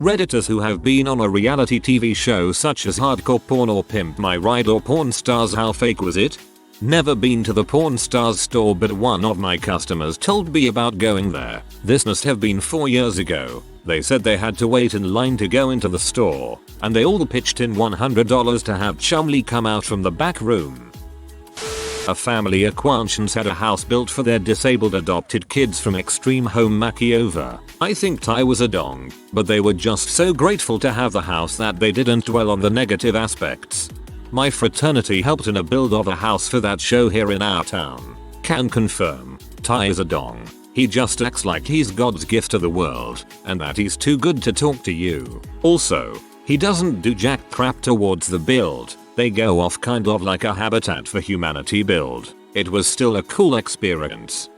Redditors who have been on a reality TV show such as Hardcore Porn or Pimp My Ride or Porn Stars. How fake was it? Never been to the Porn Stars store, but one of my customers told me about going there. This must have been 4 years ago. They said they had to wait in line to go into the store, and they all pitched in $100 to have Chumley come out from the back room. A family acquaintance had a house built for their disabled adopted kids from Extreme Home Takeover. I think Ty was a dong, but they were just so grateful to have the house that they didn't dwell on the negative aspects. My fraternity helped in a build of a house for that show here in our town. Can confirm, Ty is a dong. He just acts like he's God's gift to the world, and that he's too good to talk to you. Also, he doesn't do jack crap towards the build. They go off kind of like a Habitat for Humanity build. It was still a cool experience.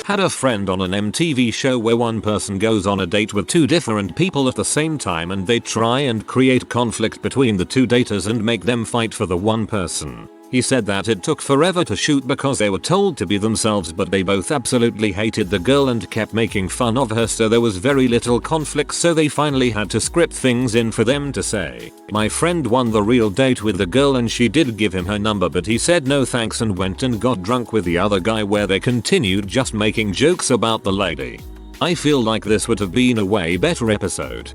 Had a friend on an MTV show where one person goes on a date with 2 different people at the same time, and they try and create conflict between the 2 daters and make them fight for the one person. He said that it took forever to shoot because they were told to be themselves, but they both absolutely hated the girl and kept making fun of her, so there was very little conflict, so they finally had to script things in for them to say. My friend won the real date with the girl and she did give him her number, but he said no thanks and went and got drunk with the other guy, where they continued just making jokes about the lady. I feel like this would have been a way better episode.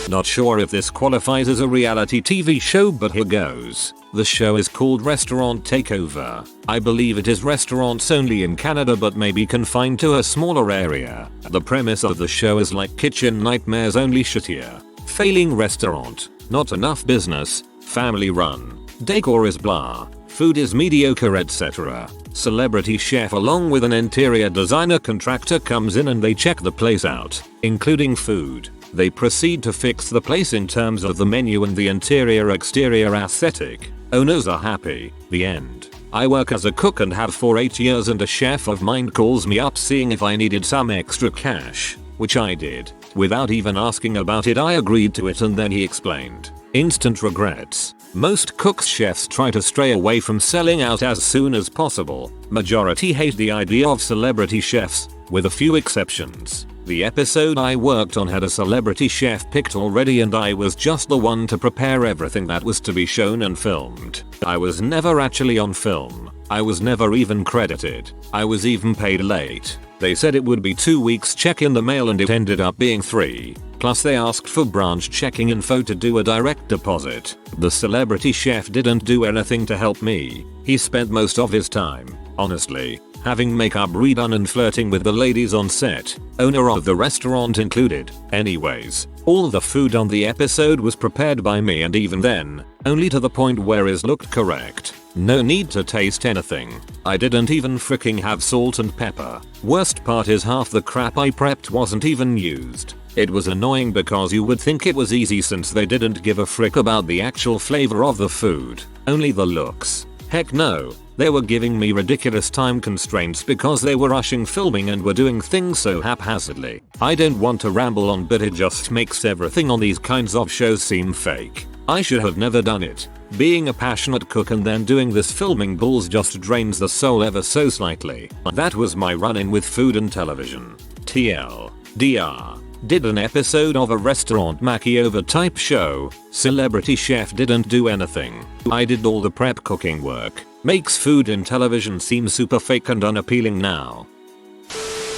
Not sure if this qualifies as a reality TV show, but here goes. The show is called Restaurant Takeover. I believe it is restaurants only in Canada, but maybe confined to a smaller area. The premise of the show is like Kitchen Nightmares, only shittier. Failing restaurant, not enough business, family run, decor is blah, food is mediocre, etc. Celebrity chef along with an interior designer contractor comes in and they check the place out, including food. They proceed to fix the place in terms of the menu and the interior exterior aesthetic. Owners are happy. The end. I work as a cook and have for 8 years, and a chef of mine calls me up seeing if I needed some extra cash, which I did. Without even asking about it, I agreed to it, and then he explained. Instant regrets. Most cooks chefs try to stray away from selling out as soon as possible. Majority hate the idea of celebrity chefs, with a few exceptions. The episode I worked on had a celebrity chef picked already, and I was just the one to prepare everything that was to be shown and filmed. I was never actually on film. I was never even credited. I was even paid late. They said it would be 2 weeks check in the mail and it ended up being 3. Plus they asked for branch checking info to do a direct deposit. The celebrity chef didn't do anything to help me. He spent most of his time, honestly, having makeup redone and flirting with the ladies on set, owner of the restaurant included. Anyways, all the food on the episode was prepared by me, and even then, only to the point where it looked correct. No need to taste anything. I didn't even freaking have salt and pepper. Worst part is half the crap I prepped wasn't even used. It was annoying because you would think it was easy since they didn't give a frick about the actual flavor of the food, only the looks. Heck no. They were giving me ridiculous time constraints because they were rushing filming and were doing things so haphazardly. I don't want to ramble on, but it just makes everything on these kinds of shows seem fake. I should have never done it. Being a passionate cook and then doing this filming bulls just drains the soul ever so slightly. That was my run-in with food and television. TLDR. Did an episode of a restaurant makeover type show. Celebrity chef didn't do anything. I did all the prep cooking work. Makes food in television seem super fake and unappealing now.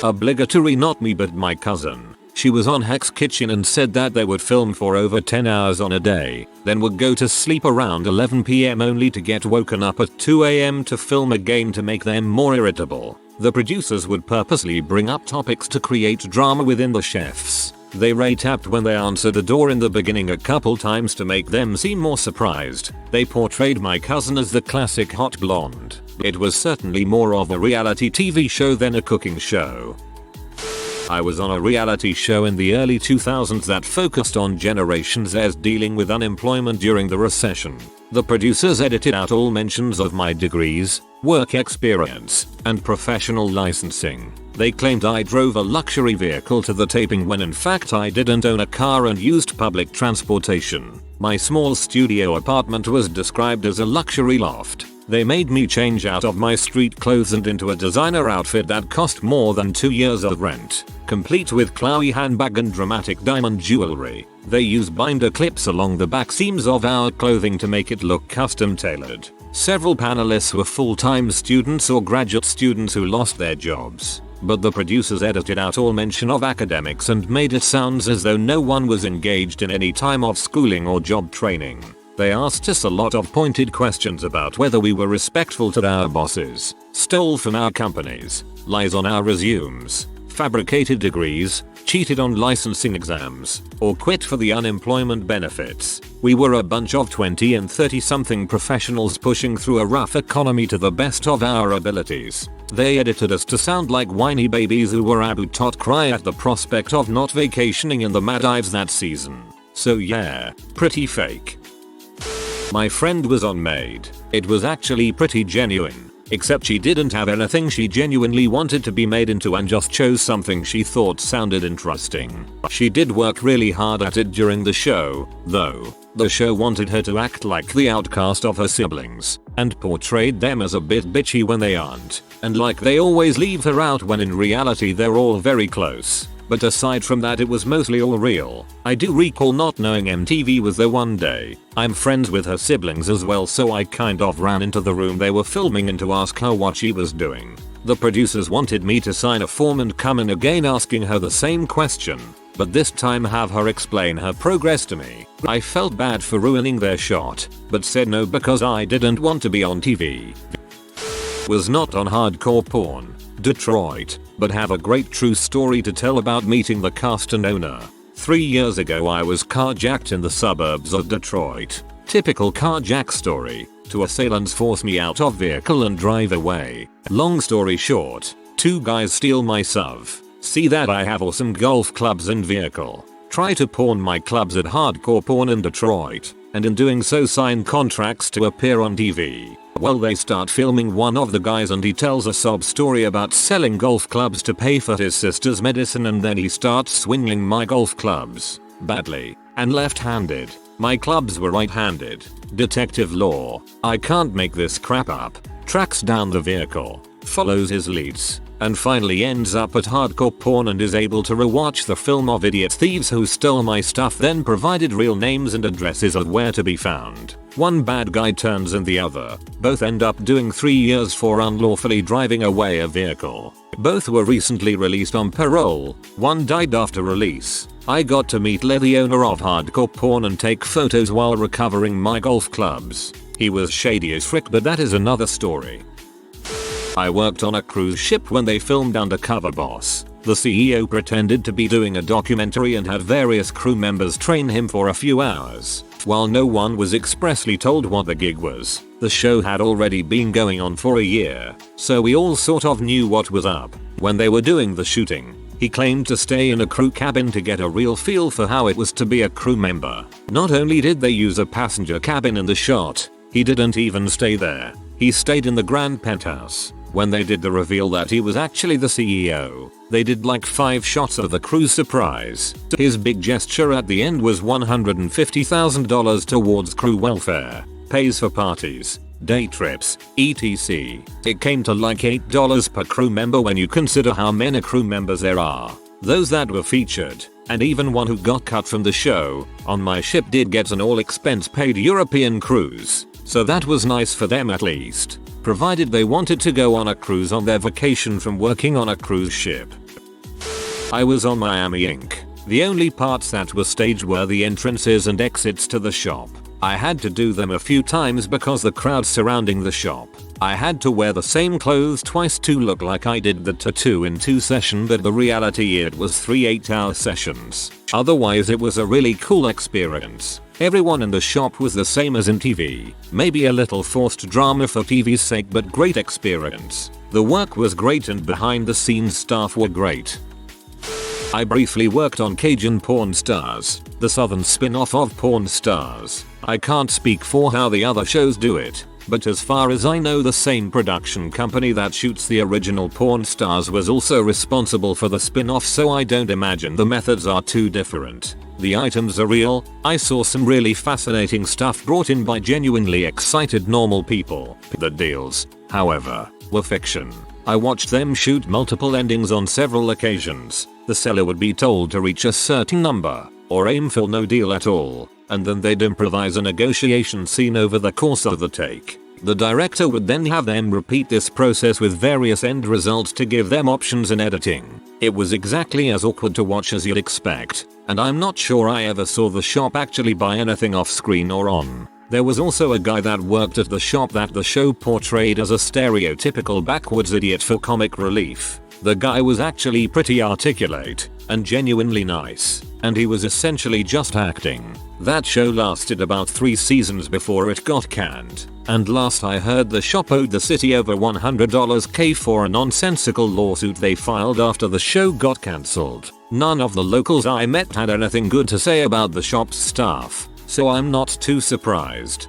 Obligatory, not me but my cousin. She was on Hex Kitchen and said that they would film for over 10 hours on a day, then would go to sleep around 11 PM only to get woken up at 2 AM to film again to make them more irritable. The producers would purposely bring up topics to create drama within the chefs. They tapped when they answered the door in the beginning a couple times to make them seem more surprised. They portrayed my cousin as the classic hot blonde. It was certainly more of a reality TV show than a cooking show. I was on a reality show in the early 2000s that focused on Generation Z's dealing with unemployment during the recession. The producers edited out all mentions of my degrees, work experience, and professional licensing. They claimed I drove a luxury vehicle to the taping when in fact I didn't own a car and used public transportation. My small studio apartment was described as a luxury loft. They made me change out of my street clothes and into a designer outfit that cost more than 2 years of rent, complete with Chloe handbag and dramatic diamond jewelry. They use binder clips along the back seams of our clothing to make it look custom tailored. Several panelists were full-time students or graduate students who lost their jobs, but the producers edited out all mention of academics and made it sound as though no one was engaged in any time off schooling or job training. They asked us a lot of pointed questions about whether we were respectful to our bosses, stole from our companies, lies on our resumes, fabricated degrees, cheated on licensing exams, or quit for the unemployment benefits. We were a bunch of 20 and 30 something professionals pushing through a rough economy to the best of our abilities. They edited us to sound like whiny babies who were about to cry at the prospect of not vacationing in the Maldives that season. So yeah, pretty fake. My friend was on Maid. It was actually pretty genuine. Except she didn't have anything she genuinely wanted to be made into and just chose something she thought sounded interesting. She did work really hard at it during the show, though. The show wanted her to act like the outcast of her siblings, and portrayed them as a bit bitchy when they aren't, and like they always leave her out when in reality they're all very close. But aside from that, it was mostly all real. I do recall not knowing MTV was there one day. I'm friends with her siblings as well, so I kind of ran into the room they were filming in to ask her what she was doing. The producers wanted me to sign a form and come in again asking her the same question, but this time have her explain her progress to me. I felt bad for ruining their shot, but said no because I didn't want to be on TV. Was not on hardcore porn, Detroit, but have a great true story to tell about meeting the cast and owner. 3 years ago I was carjacked in the suburbs of Detroit. Typical carjack story. Two assailants force me out of vehicle and drive away. Long story short, 2 guys steal my SUV. See that I have awesome golf clubs and vehicle. Try to pawn my clubs at hardcore porn in Detroit, and in doing so sign contracts to appear on TV. Well, they start filming one of the guys and he tells a sob story about selling golf clubs to pay for his sister's medicine, and then he starts swinging my golf clubs badly and left-handed. My clubs were right-handed. Detective Law, I can't make this crap up, tracks down the vehicle, follows his leads, and finally ends up at hardcore porn and is able to rewatch the film of idiot thieves who stole my stuff, then provided real names and addresses of where to be found. One bad guy turns in the other. Both end up doing 3 years for unlawfully driving away a vehicle. Both were recently released on parole. One died after release. I got to meet the owner of hardcore porn and take photos while recovering my golf clubs. He was shady as frick, but that is another story. I worked on a cruise ship when they filmed Undercover Boss. The CEO pretended to be doing a documentary and had various crew members train him for a few hours. While no one was expressly told what the gig was, the show had already been going on for a year, so we all sort of knew what was up. When they were doing the shooting, he claimed to stay in a crew cabin to get a real feel for how it was to be a crew member. Not only did they use a passenger cabin in the shot, he didn't even stay there. He stayed in the grand penthouse. When they did the reveal that he was actually the CEO, they did like 5 shots of the cruise surprise. His big gesture at the end was $150,000 towards crew welfare, pays for parties, day trips, etc. It came to like $8 per crew member when you consider how many crew members there are. Those that were featured, and even one who got cut from the show, on my ship did get an all expense paid European cruise, so that was nice for them at least, provided they wanted to go on a cruise on their vacation from working on a cruise ship. I was on Miami Inc. The only parts that were staged were the entrances and exits to the shop. I had to do them a few times because the crowd surrounding the shop. I had to wear the same clothes twice to look like I did the tattoo in 2 sessions, but the reality it was 3 8-hour sessions. Otherwise it was a really cool experience. Everyone in the shop was the same as in TV. Maybe a little forced drama for TV's sake, but great experience. The work was great and behind the scenes staff were great. I briefly worked on Cajun Porn Stars, the southern spin-off of Porn Stars. I can't speak for how the other shows do it, but as far as I know the same production company that shoots the original Pawn Stars was also responsible for the spin-off, so I don't imagine the methods are too different. The items are real. I saw some really fascinating stuff brought in by genuinely excited normal people. The deals, however, were fiction. I watched them shoot multiple endings on several occasions. The seller would be told to reach a certain number, or aim for no deal at all, and then they'd improvise a negotiation scene over the course of the take. The director would then have them repeat this process with various end results to give them options in editing. It was exactly as awkward to watch as you'd expect, and I'm not sure I ever saw the shop actually buy anything off screen or on. There was also a guy that worked at the shop that the show portrayed as a stereotypical backwoods idiot for comic relief. The guy was actually pretty articulate and genuinely nice, and he was essentially just acting. That show lasted about 3 seasons before it got canned, and last I heard the shop owed the city over $100K for a nonsensical lawsuit they filed after the show got cancelled. None of the locals I met had anything good to say about the shop's staff, so I'm not too surprised.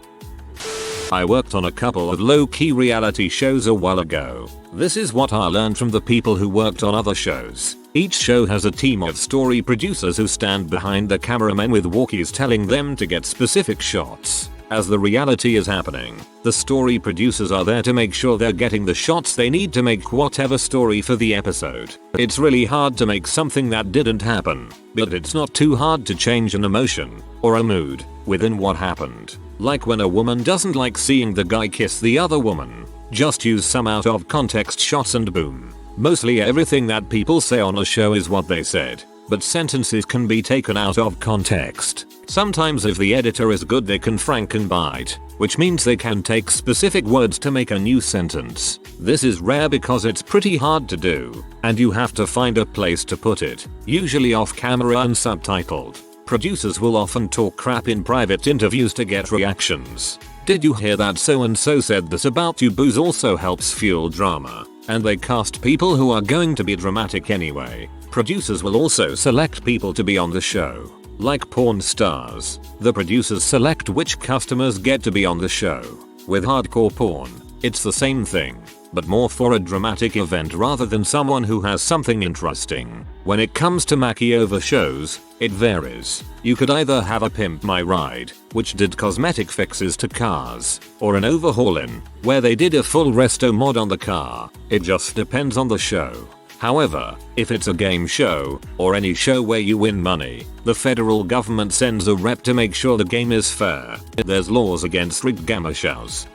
I worked on a couple of low-key reality shows a while ago. This is what I learned from the people who worked on other shows. Each show has a team of story producers who stand behind the cameramen with walkies telling them to get specific shots. As the reality is happening, the story producers are there to make sure they're getting the shots they need to make whatever story for the episode. It's really hard to make something that didn't happen, but it's not too hard to change an emotion or a mood within what happened. Like when a woman doesn't like seeing the guy kiss the other woman. Just use some out of context shots and boom. Mostly everything that people say on a show is what they said, but sentences can be taken out of context. Sometimes if the editor is good they can frankenbite, which means they can take specific words to make a new sentence. This is rare because it's pretty hard to do, and you have to find a place to put it, usually off camera and subtitled. Producers will often talk crap in private interviews to get reactions. Did you hear that so and so said this about you? Booze also helps fuel drama, and they cast people who are going to be dramatic anyway. Producers will also select people to be on the show. Like Pawn Stars, the producers select which customers get to be on the show. With hardcore porn, it's the same thing, but more for a dramatic event rather than someone who has something interesting. When it comes to makeover shows, it varies. You could either have a Pimp My Ride, which did cosmetic fixes to cars, or an Overhaulin', where they did a full resto mod on the car. It just depends on the show. However, if it's a game show, or any show where you win money, the federal government sends a rep to make sure the game is fair. There's laws against rigged gamma shows.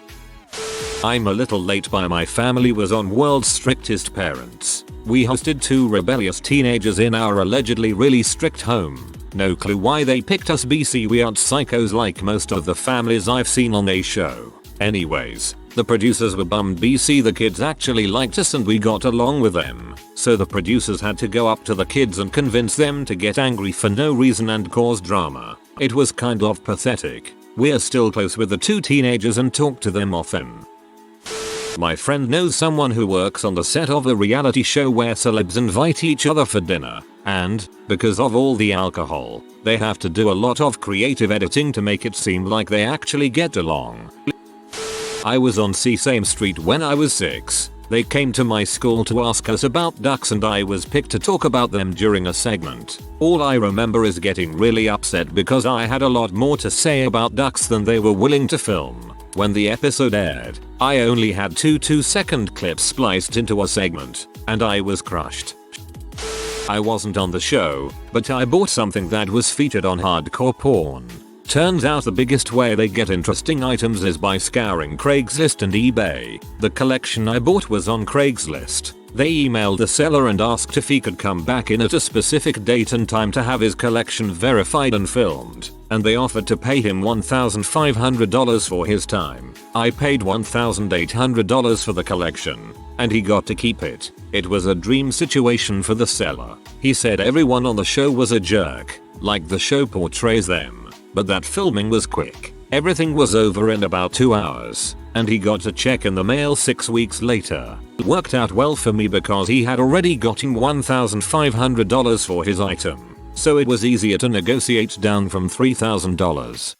I'm a little late, but my family was on World's Strictest Parents. We hosted 2 rebellious teenagers in our allegedly really strict home. No clue why they picked us. BC, we aren't psychos like most of the families I've seen on a show. Anyways, the producers were bummed. BC, the kids actually liked us and we got along with them. So the producers had to go up to the kids and convince them to get angry for no reason and cause drama. It was kind of pathetic. We're still close with the 2 teenagers and talk to them often. My friend knows someone who works on the set of a reality show where celebs invite each other for dinner, and, because of all the alcohol, they have to do a lot of creative editing to make it seem like they actually get along. I was on Sesame Street when I was 6. They came to my school to ask us about ducks and I was picked to talk about them during a segment. All I remember is getting really upset because I had a lot more to say about ducks than they were willing to film. When the episode aired, I only had 2 2-second clips spliced into a segment, and I was crushed. I wasn't on the show, but I bought something that was featured on hardcore porn. Turns out the biggest way they get interesting items is by scouring Craigslist and eBay. The collection I bought was on Craigslist. They emailed the seller and asked if he could come back in at a specific date and time to have his collection verified and filmed, and they offered to pay him $1,500 for his time. I paid $1,800 for the collection, and he got to keep it. It was a dream situation for the seller. He said everyone on the show was a jerk, like the show portrays them, but that filming was quick. Everything was over in about 2 hours, and he got a check in the mail 6 weeks later. It worked out well for me because he had already gotten $1,500 for his item, so it was easier to negotiate down from $3,000.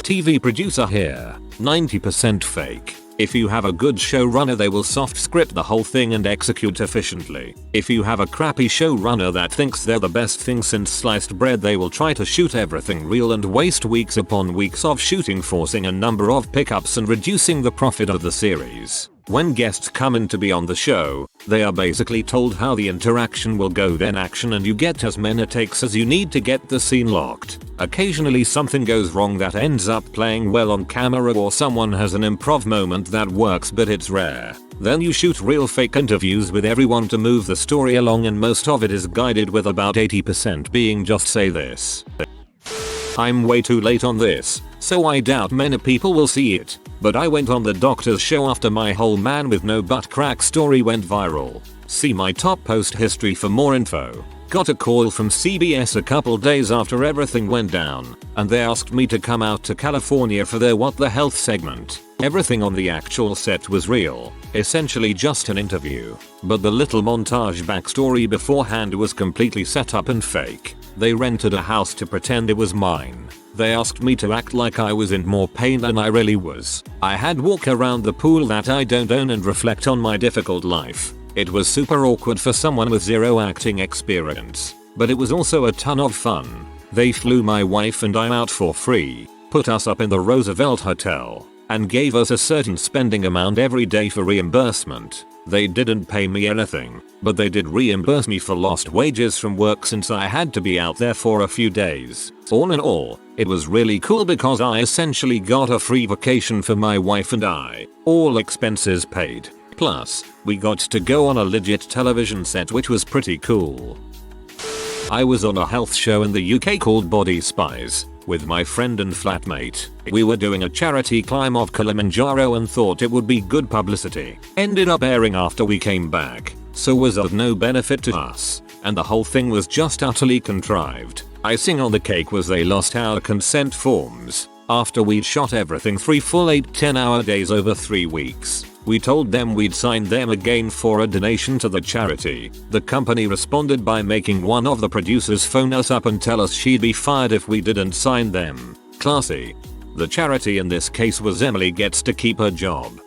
TV producer here. 90% fake. If you have a good showrunner, they will soft script the whole thing and execute efficiently. If you have a crappy showrunner that thinks they're the best thing since sliced bread, they will try to shoot everything real and waste weeks upon weeks of shooting, forcing a number of pickups and reducing the profit of the series. When guests come in to be on the show, they are basically told how the interaction will go, then action, and you get as many takes as you need to get the scene locked. Occasionally something goes wrong that ends up playing well on camera, or someone has an improv moment that works, but it's rare. Then you shoot real fake interviews with everyone to move the story along, and most of it is guided, with about 80% being just say this. I'm way too late on this, so I doubt many people will see it, but I went on the doctor's show after my whole man with no butt crack story went viral. See my top post history for more info. Got a call from CBS a couple days after everything went down, and they asked me to come out to California for their What the Health segment. Everything on the actual set was real, essentially just an interview, but the little montage backstory beforehand was completely set up and fake. They rented a house to pretend it was mine. They asked me to act like I was in more pain than I really was. I had walk around the pool that I don't own and reflect on my difficult life. It was super awkward for someone with zero acting experience, but it was also a ton of fun. They flew my wife and I out for free, put us up in the Roosevelt Hotel, and gave us a certain spending amount every day for reimbursement. They didn't pay me anything, but they did reimburse me for lost wages from work since I had to be out there for a few days. All in all, it was really cool because I essentially got a free vacation for my wife and I, all expenses paid. Plus, we got to go on a legit television set, which was pretty cool. I was on a health show in the UK called Body Spies with my friend and flatmate. We were doing a charity climb of Kilimanjaro and thought it would be good publicity. Ended up airing after we came back, so was of no benefit to us, and the whole thing was just utterly contrived. Icing on the cake was they lost our consent forms. After we'd shot everything 3 full 8-10-hour days over 3 weeks. We told them we'd signed them again for a donation to the charity. The company responded by making one of the producers phone us up and tell us she'd be fired if we didn't sign them. Classy. The charity in this case was Emily Gets to Keep Her Job.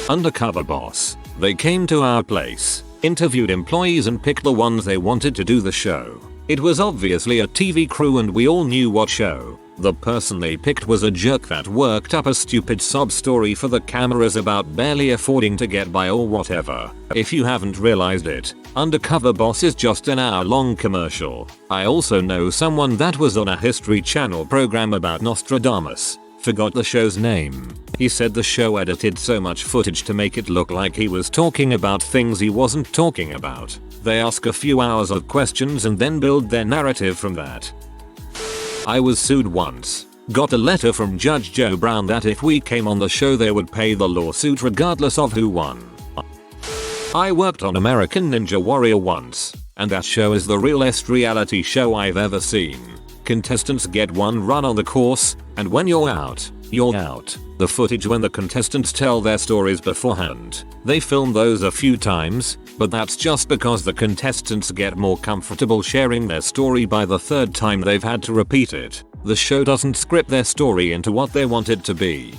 Undercover boss. They came to our place, interviewed employees and picked the ones they wanted to do the show. It was obviously a TV crew and we all knew what show. The person they picked was a jerk that worked up a stupid sob story for the cameras about barely affording to get by or whatever. If you haven't realized it, Undercover Boss is just an hour-long commercial. I also know someone that was on a History Channel program about Nostradamus. Forgot the show's name. He said the show edited so much footage to make it look like he was talking about things he wasn't talking about. They ask a few hours of questions and then build their narrative from that. I was sued once. Got a letter from Judge Joe Brown that if we came on the show they would pay the lawsuit regardless of who won. I worked on American Ninja Warrior once, and that show is the realest reality show I've ever seen. Contestants get one run on the course, and when you're out, you're out. The footage when the contestants tell their stories beforehand, they film those a few times, but that's just because the contestants get more comfortable sharing their story by the 3rd time they've had to repeat it. The show doesn't script their story into what they want it to be.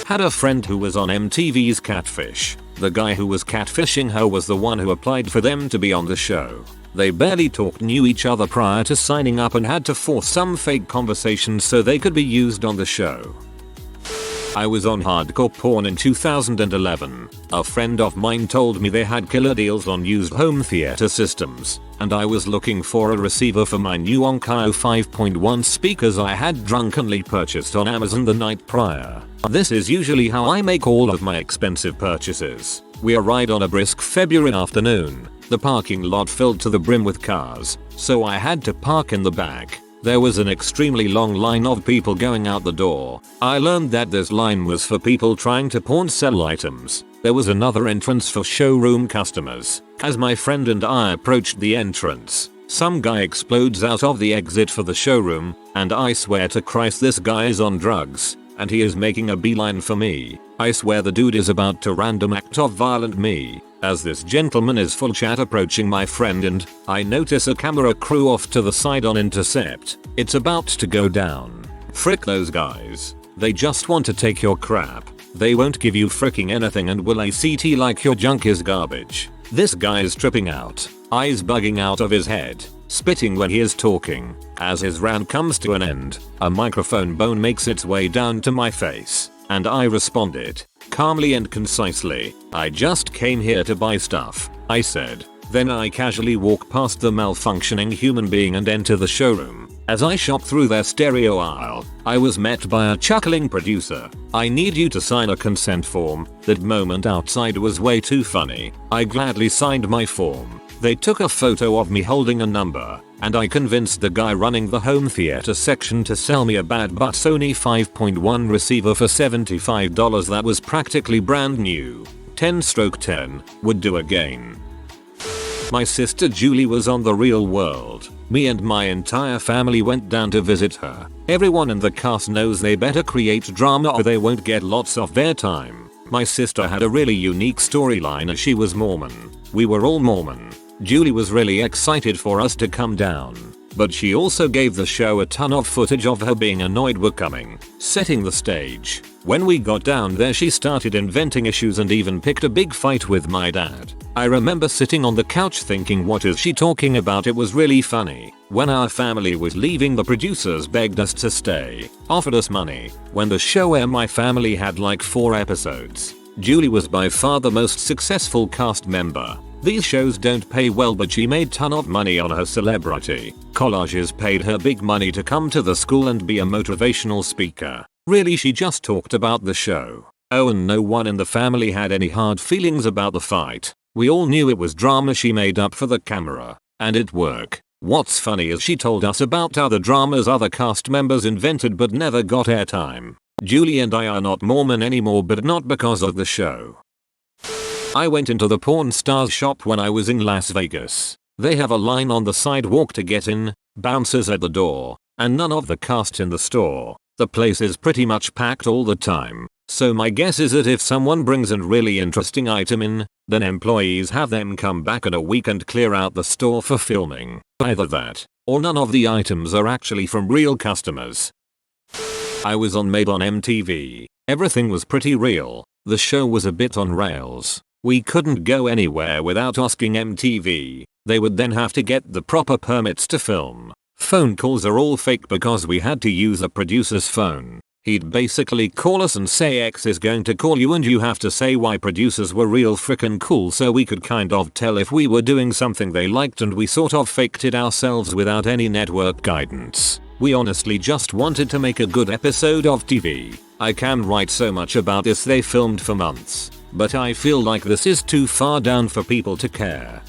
Had a friend who was on MTV's Catfish. The guy who was catfishing her was the one who applied for them to be on the show. They barely knew each other prior to signing up and had to force some fake conversations so they could be used on the show. I was on hardcore porn in 2011. A friend of mine told me they had killer deals on used home theater systems, and I was looking for a receiver for my new Onkyo 5.1 speakers I had drunkenly purchased on Amazon the night prior. This is usually how I make all of my expensive purchases. We arrived on a brisk February afternoon. The parking lot filled to the brim with cars, so I had to park in the back. There was an extremely long line of people going out the door. I learned that this line was for people trying to pawn sell items. There was another entrance for showroom customers. As my friend and I approached the entrance, some guy explodes out of the exit for the showroom, and I swear to Christ this guy is on drugs, and he is making a beeline for me. I swear the dude is about to random act of violent me. As this gentleman is full chat approaching my friend and I notice a camera crew off to the side on intercept. It's about to go down. Frick those guys. They just want to take your crap. They won't give you fricking anything and will ACT like your junk is garbage. This guy is tripping out, eyes bugging out of his head, spitting when he is talking. As his rant comes to an end, a microphone bone makes its way down to my face, and I responded, calmly and concisely, "I just came here to buy stuff," I said. Then I casually walk past the malfunctioning human being and enter the showroom. As I shop through their stereo aisle, I was met by a chuckling producer. "I need you to sign a consent form." That moment outside was way too funny. I gladly signed my form. They took a photo of me holding a number, and I convinced the guy running the home theater section to sell me a bad but Sony 5.1 receiver for $75 that was practically brand new. 10/10 would do again. My sister Julie was on The Real World. Me and my entire family went down to visit her. Everyone in the cast knows they better create drama or they won't get lots of their time. My sister had a really unique storyline as she was Mormon. We were all Mormon. Julie was really excited for us to come down, but she also gave the show a ton of footage of her being annoyed we're coming, setting the stage. When we got down there she started inventing issues and even picked a big fight with my dad. I remember sitting on the couch thinking, what is she talking about? It was really funny. When our family was leaving, the producers begged us to stay, offered us money. When the show aired, my family had like 4 episodes. Julie was by far the most successful cast member. These shows don't pay well, but she made ton of money on her celebrity. Colleges paid her big money to come to the school and be a motivational speaker. Really, she just talked about the show. Oh, and no one in the family had any hard feelings about the fight. We all knew it was drama she made up for the camera, and it worked. What's funny is she told us about other dramas other cast members invented but never got airtime. Julie and I are not Mormon anymore, but not because of the show. I went into the porn stars shop when I was in Las Vegas. They have a line on the sidewalk to get in, bouncers at the door, and none of the cast in the store. The place is pretty much packed all the time. So my guess is that if someone brings a really interesting item in, then employees have them come back in a week and clear out the store for filming. Either that, or none of the items are actually from real customers. I was on Made on MTV. Everything was pretty real. The show was a bit on rails. We couldn't go anywhere without asking MTV. They would then have to get the proper permits to film. Phone calls are all fake because we had to use a producer's phone. He'd basically call us and say X is going to call you and you have to say why. Producers were real frickin' cool, so we could kind of tell if we were doing something they liked, and we sort of faked it ourselves without any network guidance. We honestly just wanted to make a good episode of TV. I can write so much about this. They filmed for months, but I feel like this is too far down for people to care.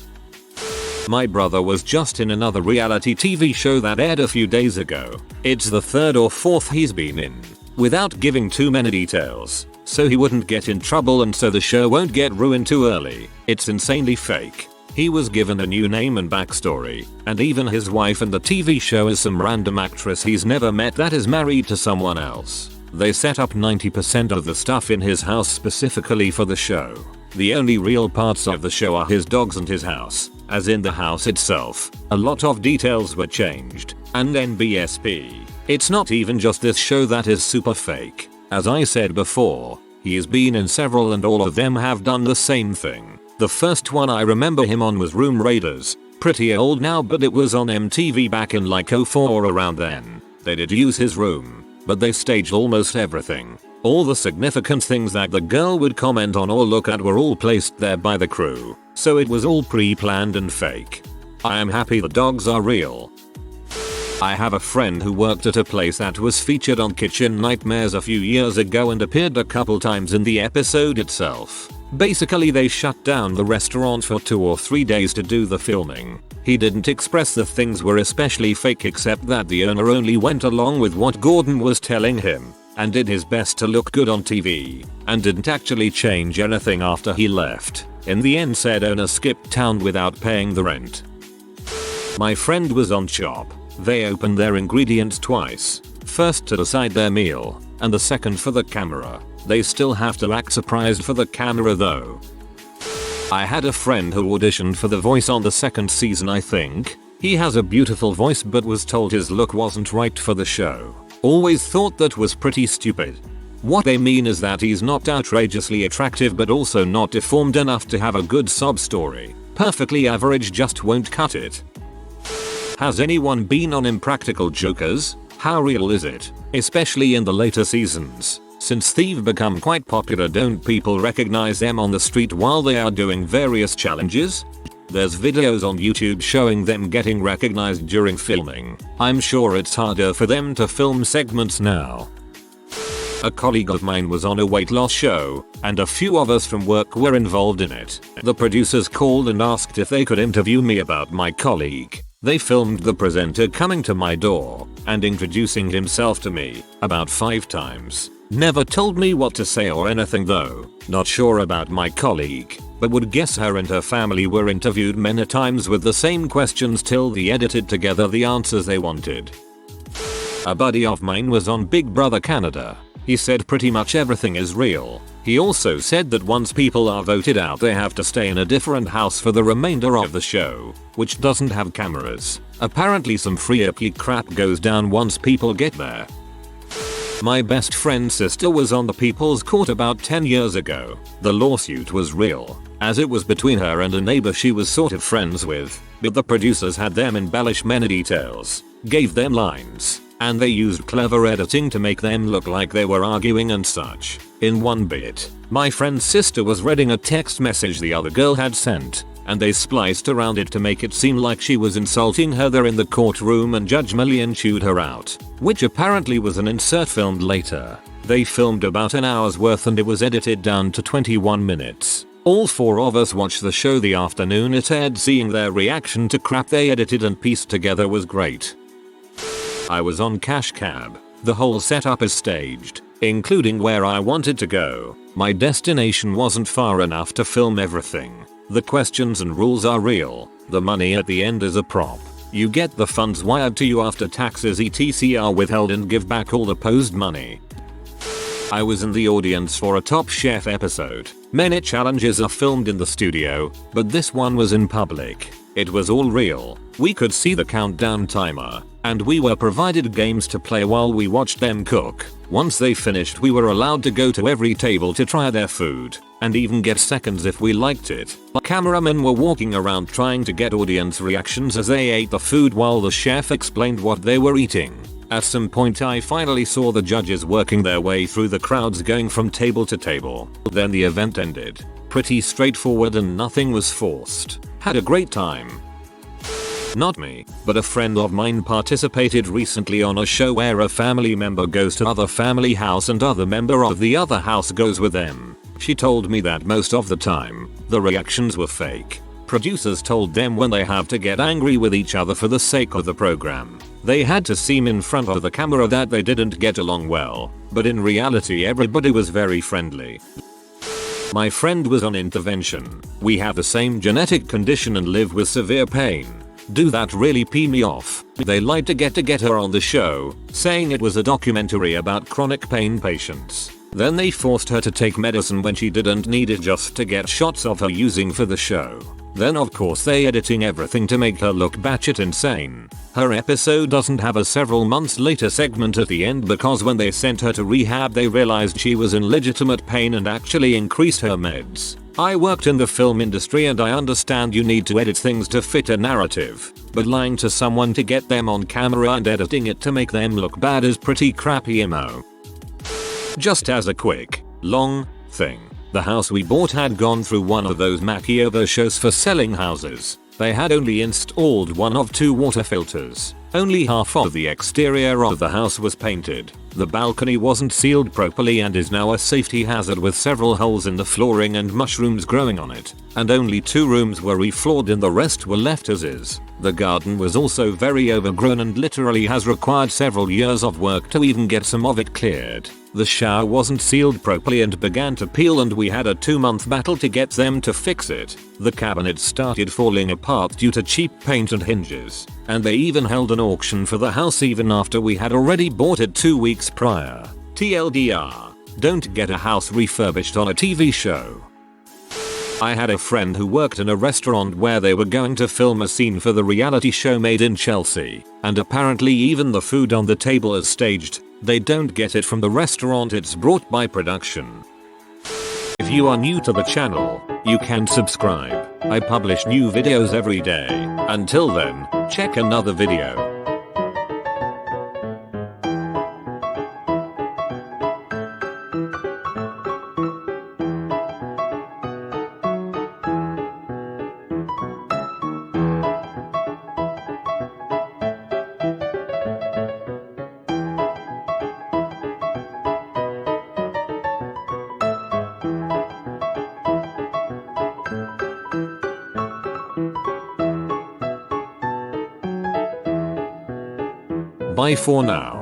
My brother was just in another reality TV show that aired a few days ago. It's the 3rd or 4th he's been in. Without giving too many details, so he wouldn't get in trouble and so the show won't get ruined too early. It's insanely fake. He was given a new name and backstory, and even his wife in the TV show is some random actress he's never met that is married to someone else. They set up 90% of the stuff in his house specifically for the show. The only real parts of the show are his dogs and his house, as in the house itself. A lot of details were changed, and NBSP. It's not even just this show that is super fake. As I said before, he's been in several and all of them have done the same thing. The first one I remember him on was Room Raiders. Pretty old now, but it was on MTV back in like 04 or around then. They did use his room, but they staged almost everything. All the significant things that the girl would comment on or look at were all placed there by the crew, so it was all pre-planned and fake. I am happy the dogs are real. I have a friend who worked at a place that was featured on Kitchen Nightmares a few years ago and appeared a couple times in the episode itself. Basically, they shut down the restaurant for 2 or 3 days to do the filming. He didn't express that things were especially fake, except that the owner only went along with what Gordon was telling him, and did his best to look good on TV, and didn't actually change anything after he left. In the end, said owner skipped town without paying the rent. My friend was on Chop. They opened their ingredients twice. First to decide their meal, and the second for the camera. They still have to act surprised for the camera though. I had a friend who auditioned for The Voice on the 2nd season, I think. He has a beautiful voice but was told his look wasn't right for the show. Always thought that was pretty stupid. What they mean is that he's not outrageously attractive but also not deformed enough to have a good sob story. Perfectly average just won't cut it. Has anyone been on Impractical Jokers? How real is it? Especially in the later seasons. Since they've become quite popular, don't people recognize them on the street while they are doing various challenges? There's videos on YouTube showing them getting recognized during filming. I'm sure it's harder for them to film segments now. A colleague of mine was on a weight loss show, and a few of us from work were involved in it. The producers called and asked if they could interview me about my colleague. They filmed the presenter coming to my door and introducing himself to me about 5 times. Never told me what to say or anything though. Not sure about my colleague, but would guess her and her family were interviewed many times with the same questions till they edited together the answers they wanted. A buddy of mine was on Big Brother Canada. He said pretty much everything is real. He also said that once people are voted out they have to stay in a different house for the remainder of the show, which doesn't have cameras. Apparently some freaky crap goes down once people get there. My best friend's sister was on the People's Court about 10 years ago. The lawsuit was real, as it was between her and a neighbor she was sort of friends with, but the producers had them embellish many details, gave them lines, and they used clever editing to make them look like they were arguing and such. In one bit, my friend's sister was reading a text message the other girl had sent, and they spliced around it to make it seem like she was insulting her there in the courtroom and Judge Millian chewed her out, which apparently was an insert filmed later. They filmed about an hour's worth and it was edited down to 21 minutes. All 4 of us watched the show the afternoon it aired. Seeing their reaction to crap they edited and pieced together was great. I was on Cash Cab. The whole setup is staged, including where I wanted to go. My destination wasn't far enough to film everything. The questions and rules are real. The money at the end is a prop. You get the funds wired to you after taxes etc are withheld and give back all the posed money. I was in the audience for a Top Chef episode. Many challenges are filmed in the studio, but this one was in public. It was all real. We could see the countdown timer, and we were provided games to play while we watched them cook. Once they finished we were allowed to go to every table to try their food, and even get seconds if we liked it. Cameramen were walking around trying to get audience reactions as they ate the food while the chef explained what they were eating. At some point I finally saw the judges working their way through the crowds going from table to table. Then the event ended. Pretty straightforward and nothing was forced. Had a great time. Not me, but a friend of mine participated recently on a show where a family member goes to other family house and other member of the other house goes with them. She told me that most of the time, the reactions were fake. Producers told them when they have to get angry with each other for the sake of the program. They had to seem in front of the camera that they didn't get along well, but in reality everybody was very friendly. My friend was on intervention. We have the same genetic condition and live with severe pain. Do that really pee me off. They lied to get her on the show, saying it was a documentary about chronic pain patients. Then they forced her to take medicine when she didn't need it just to get shots of her using for the show. Then of course they editing everything to make her look batshit insane. Her episode doesn't have a several months later segment at the end because when they sent her to rehab they realized she was in legitimate pain and actually increased her meds. I worked in the film industry and I understand you need to edit things to fit a narrative, but lying to someone to get them on camera and editing it to make them look bad is pretty crappy mo. Just as a quick, long thing. The house we bought had gone through one of those Takeover shows for selling houses. They had only installed one of 2 water filters. Only half of the exterior of the house was painted. The balcony wasn't sealed properly and is now a safety hazard with several holes in the flooring and mushrooms growing on it. And only 2 rooms were refloored and the rest were left as is. The garden was also very overgrown and literally has required several years of work to even get some of it cleared. The shower wasn't sealed properly and began to peel and we had a 2-month battle to get them to fix it. The cabinets started falling apart due to cheap paint and hinges. And they even held an auction for the house even after we had already bought it 2 weeks prior. TLDR. Don't get a house refurbished on a TV show. I had a friend who worked in a restaurant where they were going to film a scene for the reality show Made in Chelsea, and apparently even the food on the table is staged. They don't get it from the restaurant it's brought by production. If you are new to the channel, you can subscribe. I publish new videos every day. Until then, check another video. Bye for now.